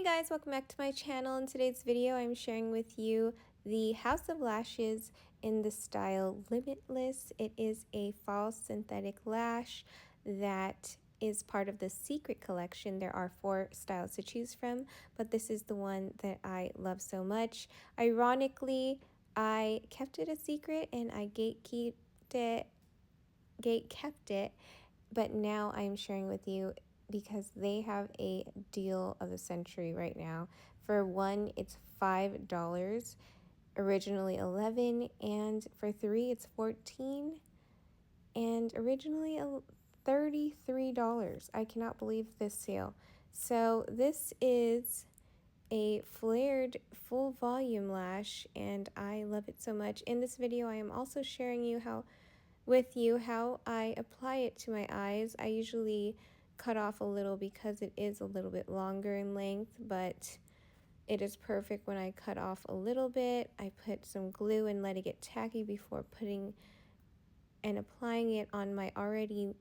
Hey guys, welcome back to my channel. In today's video, I'm sharing with you the House of Lashes in the style Limitless. It is a false synthetic lash that is part of the Secret collection. There are 4 styles to choose from, but this is the one that I love so much. Ironically, I kept it a secret and I gatekept it, but now I'm sharing with you because they have a deal of the century right now. For one, it's $5, originally $11, and for 3 it's $14, and originally $33. I cannot believe this sale. So this is a flared full volume lash and I love it so much. In this video I am also sharing with you how I apply it to my eyes. I usually cut off a little because it is a little bit longer in length, but it is perfect when I cut off a little bit. I put some glue and let it get tacky before putting and applying it on my already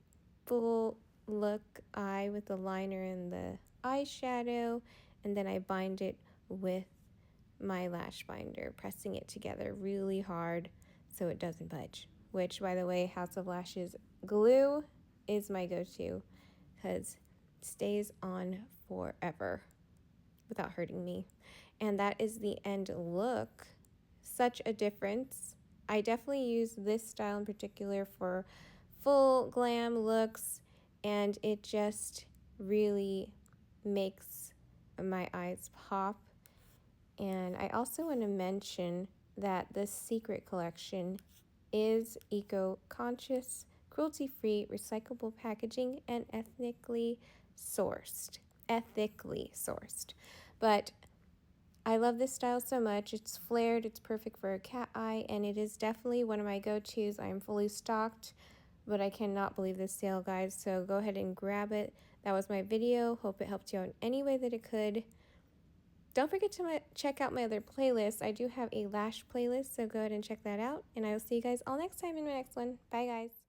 full look eye with the liner and the eyeshadow, and then I bind it with my lash binder, pressing it together really hard so it doesn't budge. Which, by the way, House of Lashes glue is my go-to because it stays on forever without hurting me. And that is the end look. Such a difference. I definitely use this style in particular for full glam looks, and it just really makes my eyes pop. And I also want to mention that the Secret collection is eco-conscious, cruelty-free, recyclable packaging, and ethically sourced. But I love this style so much. It's flared, it's perfect for a cat eye, and it is definitely one of my go-tos. I am fully stocked, but I cannot believe this sale, guys. So go ahead and grab it. That was my video. Hope it helped you out in any way that it could. Don't forget to check out my other playlists. I do have a lash playlist, so go ahead and check that out. And I will see you guys all next time in my next one. Bye, guys.